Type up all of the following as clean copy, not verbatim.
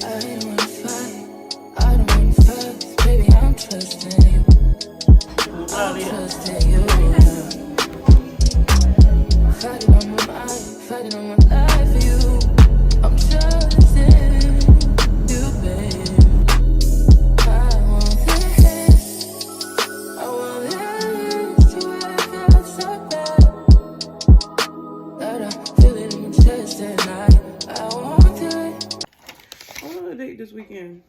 ain't wanna fight, I don't wanna fight. Baby, I'm trusting you. I'm trusting you. Fighting on my mind, fighting on my life for you. I'm trusting you, babe. I want this to where I feel so bad that I feel it in my chest and I want it. I went on a date this weekend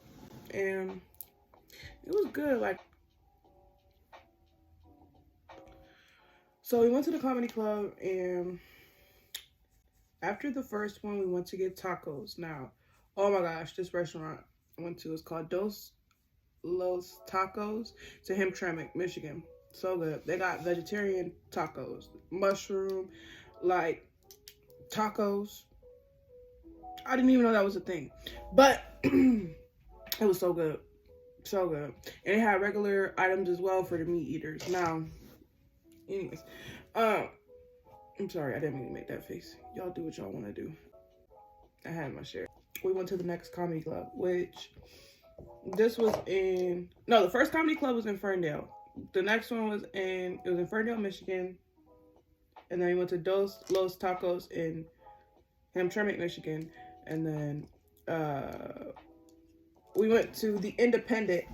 and it was good. Like, so we went to the comedy club, and after the first one, we went to get tacos. Now, oh my gosh, this restaurant I went to is called Dos Los Tacos. It's in Hamtramck, Michigan. So good. They got vegetarian tacos, mushroom, like tacos. I didn't even know that was a thing, but it was so good. So good. And it had regular items as well for the meat eaters. Now, anyways, I'm sorry, I didn't mean to make that face. Y'all do what y'all want to do. I had my share. We went to the next comedy club, which this was in, no, the first comedy club was in Ferndale. The next one was in Ferndale, Michigan. And then we went to Dos Los Tacos in Hamtramck, Michigan. And then we went to the Independent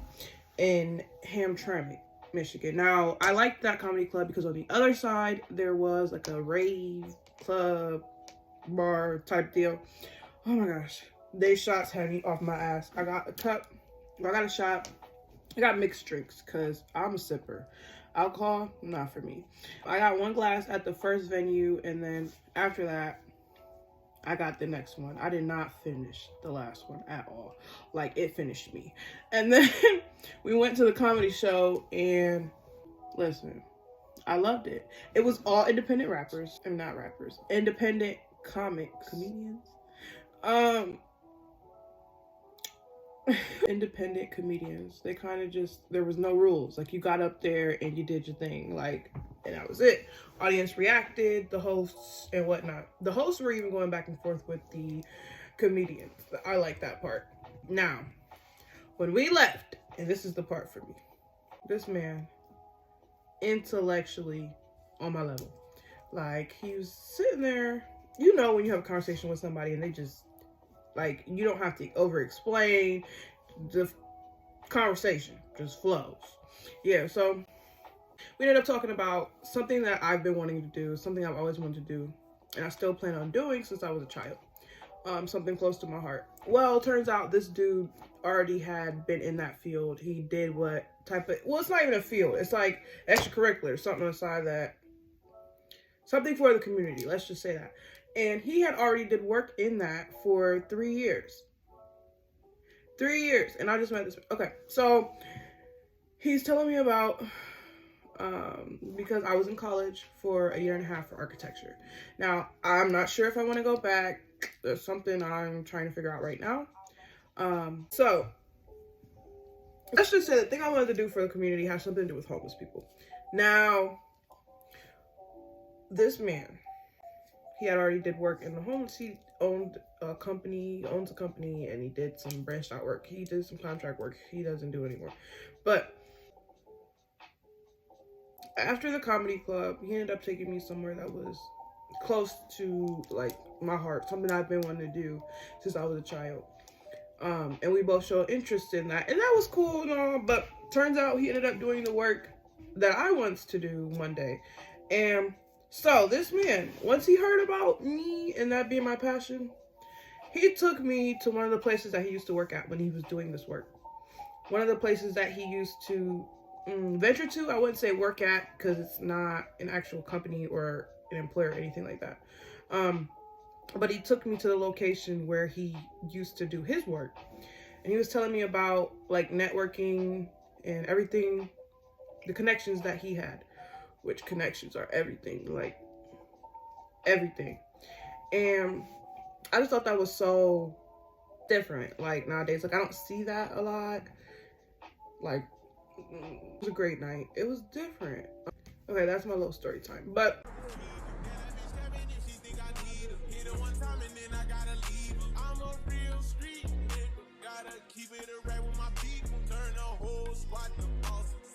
in Hamtramck, Michigan. Now, I liked that comedy club because on the other side, there was like a rave club, bar type deal. Oh my gosh. They shots had me off my ass. I got a cup. I got a shot. I got mixed drinks because I'm a sipper. Alcohol, not for me. I got one glass at the first venue, and then after that, I got the next one. I did not finish the last one at all. Like, it finished me. And then we went to the comedy show, and listen, I loved it. It was all independent rappers. I mean, not rappers. Independent comedians. Independent comedians. They kind of just, there was no rules. Like, you got up there and you did your thing. Like, and that was it. Audience reacted, the hosts and whatnot. The hosts were even going back and forth with the comedians. I like that part. Now, when we left, and this is the part for me, this man, intellectually on my level. Like, he was sitting there, you know, when you have a conversation with somebody and they just, like, you don't have to over explain, the conversation just flows. Yeah, so we ended up talking about something that I've been wanting to do, something I've always wanted to do, and I still plan on doing since I was a child. Something close to my heart. Well, turns out this dude already had been in that field. He did what type of, well, it's not even a field. It's like extracurricular, something on the side that, something for the community. Let's just say that. And he had already did work in that for 3 years. 3 years. And I just met this. Okay. So he's telling me about, because I was in college for a year and a half for architecture. Now, I'm not sure if I want to go back. There's something I'm trying to figure out right now. So let's just say the thing I wanted to do for the community has something to do with homeless people. Now, this man, he had already did work in the homeless. He owned a company, owns a company, and he did some branched out work. He did some contract work. He doesn't do anymore. But after the comedy club, he ended up taking me somewhere that was close to, like, my heart, something I've been wanting to do since I was a child. And we both showed interest in that, and that was cool and all, but turns out he ended up doing the work that I wanted to do one day. And so this man, once he heard about me and that being my passion, he took me to one of the places that he used to work at when he was doing this work. One of the places that he used to venture to. I wouldn't say work at, because it's not an actual company or an employer or anything like that. But he took me to the location where he used to do his work. And he was telling me about, like, networking and everything, the connections that he had, which connections are everything, like, everything. And I just thought that was so different, like, nowadays. Like, I don't see that a lot. Like, it was a great night. It was different. Okay, that's my little story time. But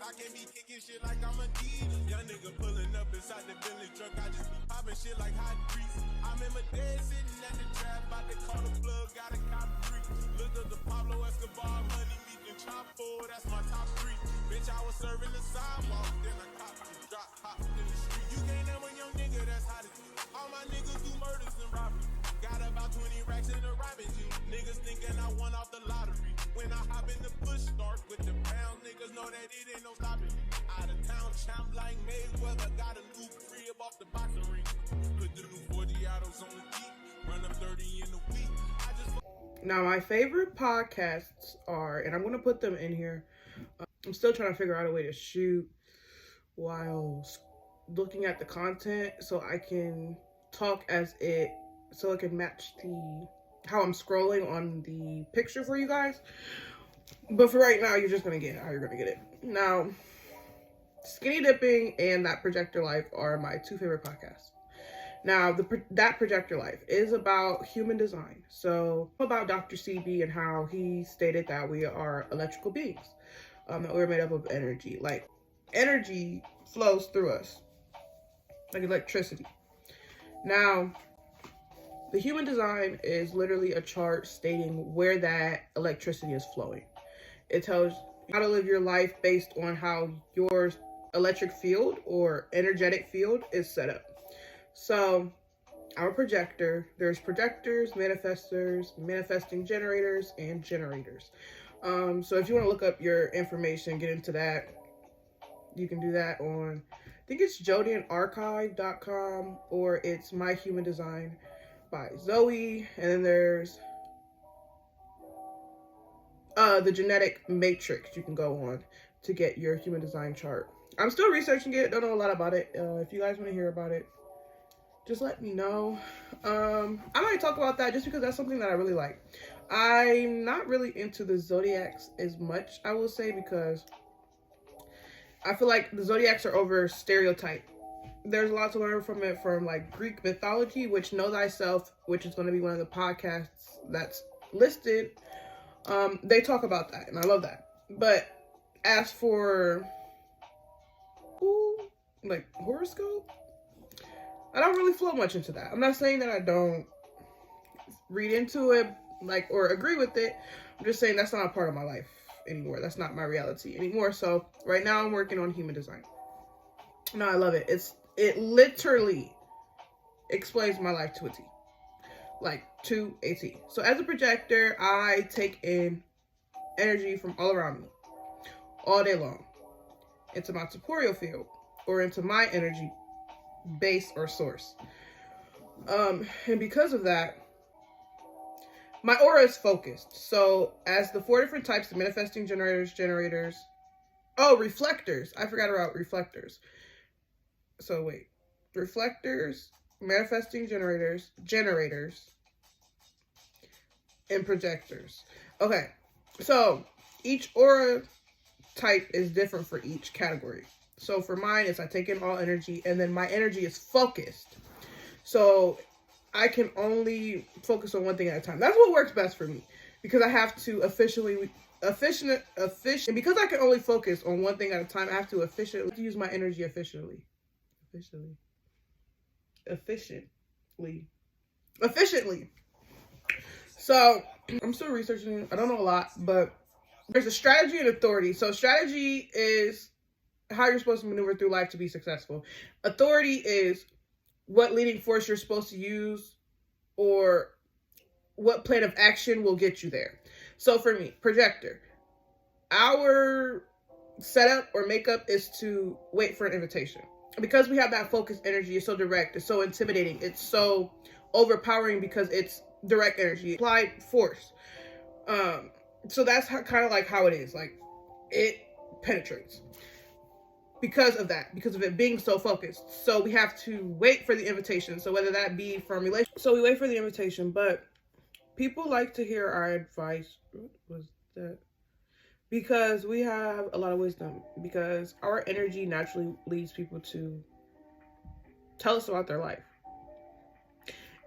I can't be kicking shit like I'm a Adidas. Young nigga pulling up inside the Bentley truck. I just be popping shit like hot grease. I remember dead sitting at the trap, about to call the plug, got a cop free. Looked up the Pablo Escobar, money meet and chop four, that's my top three. Bitch, I was serving the sidewalk, then I copped and drop hopped in the street. You can't name a young nigga that's hot as me. All my niggas do murders and robberies. Got about 20 racks in the robbing jeans. Niggas thinking I won off the lottery. When I hop in the push start with the pound, niggas know that it ain't no stopping me. Out of town champ like Mayweather, got a new crib off the boxing ring. Put the new 40 autos on the Jeep, run up 30 in a week. I just Now, my favorite podcasts are, and I'm going to put them in here. I'm still trying to figure out a way to shoot while looking at the content so I can talk so it can match how I'm scrolling on the picture for you guys. But for right now, you're just going to get how you're going to get it. Now, Skinny Dipping and That Projector Life are my two favorite podcasts. Now, That Projector Life is about human design. So, about Dr. CB and how he stated that we are electrical beings, that we're made up of energy. Like, energy flows through us, like electricity. Now, the human design is literally a chart stating where that electricity is flowing. It tells you how to live your life based on how your electric field or energetic field is set up. So, I'm a projector. There's projectors, manifestors, manifesting generators, and generators. So if you want to look up your information, get into that, you can do that on, I think it's jodianarchive.com, or it's My Human Design by Zoe. And then there's the genetic matrix you can go on to get your human design chart. I'm still researching it, don't know a lot about it. If you guys want to hear about it, just let me know. I might talk about that just because that's something that I really like. I'm not really into the zodiacs as much, I will say, because I feel like the zodiacs are over stereotype. There's a lot to learn from it, from like Greek mythology, which Know Thyself, which is going to be one of the podcasts that's listed. They talk about that, and I love that. But as for like horoscope, I don't really flow much into that. I'm not saying that I don't read into it, like, or agree with it. I'm just saying that's not a part of my life anymore. That's not my reality anymore. So right now I'm working on human design. No, I love it. It literally explains my life to a T. Like, to a T. So as a projector, I take in energy from all around me, all day long, into my corporeal field, or into my energy base or source. And because of that, my aura is focused. So as the 4 different types of manifesting generators, reflectors. I forgot about reflectors. So wait, reflectors, manifesting generators, and projectors. Okay, so each aura type is different for each category. So for mine, I take in all energy, and then my energy is focused. So I can only focus on one thing at a time. That's what works best for me, because I have to efficient, and because I can only focus on one thing at a time, I have to use my energy efficiently. So I'm still researching. I don't know a lot, but there's a strategy and authority. So strategy is how you're supposed to maneuver through life to be successful. Authority is what leading force you're supposed to use, or what plan of action will get you there. So for me, projector, our setup or makeup is to wait for an invitation. Because we have that focused energy, it's so direct, it's so intimidating, it's so overpowering because it's direct energy, applied force. So that's kind of like how it is. Like, it penetrates because of it being so focused. So we have to wait for the invitation. So whether that be from relationship, so we wait for the invitation. But people like to hear our advice. What was that? Because we have a lot of wisdom. Because our energy naturally leads people to tell us about their life.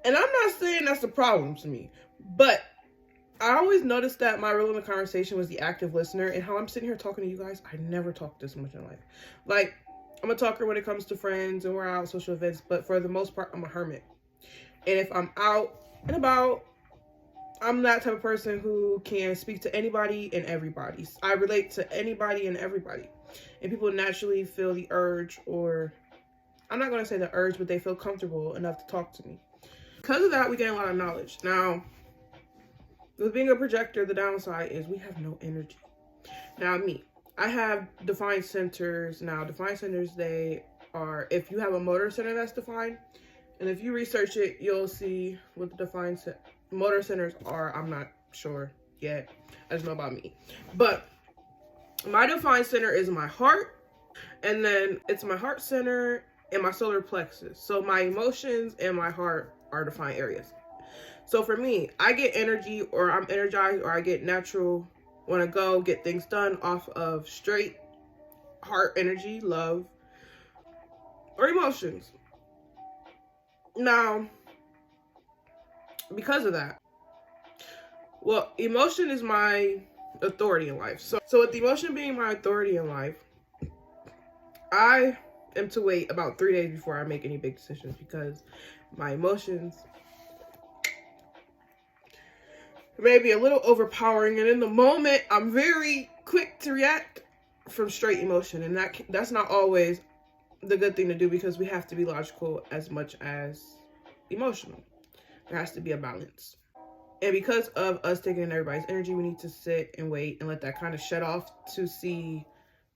And I'm not saying that's a problem to me, but I always noticed that my role in the conversation was the active listener, and how I'm sitting here talking to you guys, I never talked this much in life. Like, I'm a talker when it comes to friends and we're out social events, but for the most part, I'm a hermit. And if I'm out and about, I'm that type of person who can speak to anybody and everybody. I relate to anybody and everybody. And people naturally feel the urge, or I'm not going to say the urge, but they feel comfortable enough to talk to me. Because of that, we gain a lot of knowledge. Now, with being a projector, the downside is we have no energy. Now, me, I have defined centers. Now, defined centers, they are, if you have a motor center that's defined, and if you research it, you'll see what the defined motor centers are. I'm not sure yet. I just know about me. But my defined center is my heart, and then it's my heart center and my solar plexus. So my emotions and my heart are defined areas. So for me, I get energy, or I'm energized, or I get natural, want to go get things done off of straight heart energy, love, or emotions. Now, because of that, well, emotion is my authority in life. So with the emotion being my authority in life, I am to wait about 3 days before I make any big decisions, because my emotions may be a little overpowering, and in the moment I'm very quick to react from straight emotion, and that's not always the good thing to do, because we have to be logical as much as emotional. There has to be a balance. And because of us taking in everybody's energy, we need to sit and wait and let that kind of shut off to see,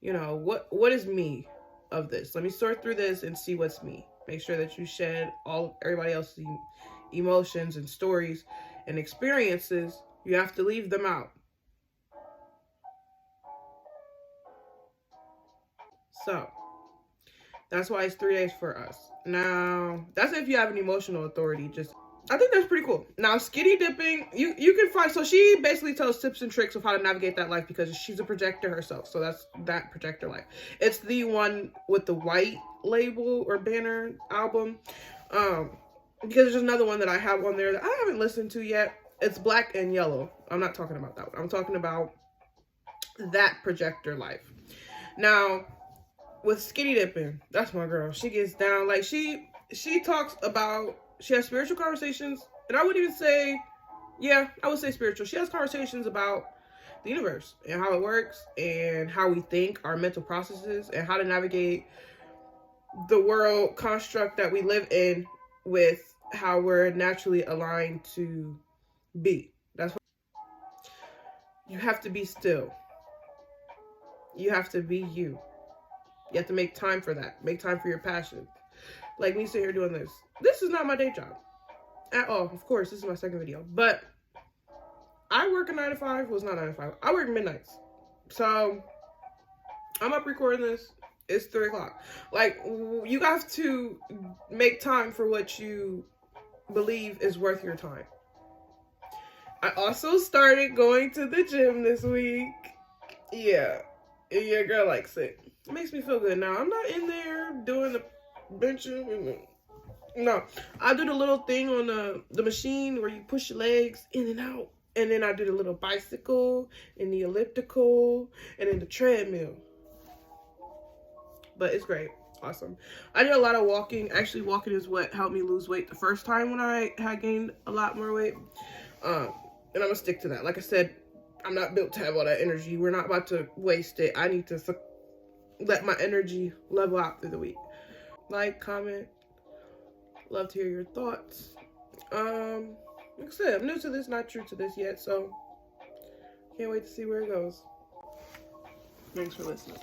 you know, what is me of this. Let me sort through this and see what's me. Make sure that you shed everybody else's emotions and stories and experiences. You have to leave them out. So that's why it's 3 days for us. Now, that's if you have an emotional authority. I think that's pretty cool. Now, skinny dipping, you can find, so she basically tells tips and tricks of how to navigate that life, because she's a projector herself. So that's that projector life. It's the one with the white label or banner album. Because there's another one that I have on there that I haven't listened to yet. It's black and yellow. I'm not talking about that one. I'm talking about that projector life. Now, with skinny dipping, that's my girl. She gets down, like she talks about, she has spiritual conversations, and I would even say, yeah, I would say spiritual. She has conversations about the universe and how it works and how we think, our mental processes, and how to navigate the world construct that we live in with how we're naturally aligned to be. That's what you have to be still. You have to be you. You have to make time for that. Make time for your passion. Like me sitting here doing this. This is not my day job at all. Of course, this is my second video. But I work a 9 to 5. Well, it's not 9 to 5. I work midnights. So I'm up recording this. It's 3 o'clock. Like, you have to make time for what you believe is worth your time. I also started going to the gym this week. Yeah. Your girl likes it. It makes me feel good. Now, I'm not in there doing the benching. No. I do the little thing on the machine where you push your legs in and out. And then I do the little bicycle and the elliptical and then the treadmill. But it's great. Awesome. I did a lot of walking. Actually, walking is what helped me lose weight the first time when I had gained a lot more weight. And I'm going to stick to that. Like I said, I'm not built to have all that energy. We're not about to waste it. I need to let my energy level out through the week. Like, comment. Love to hear your thoughts. Like I said, I'm new to this, not true to this yet, so can't wait to see where it goes. Thanks for listening.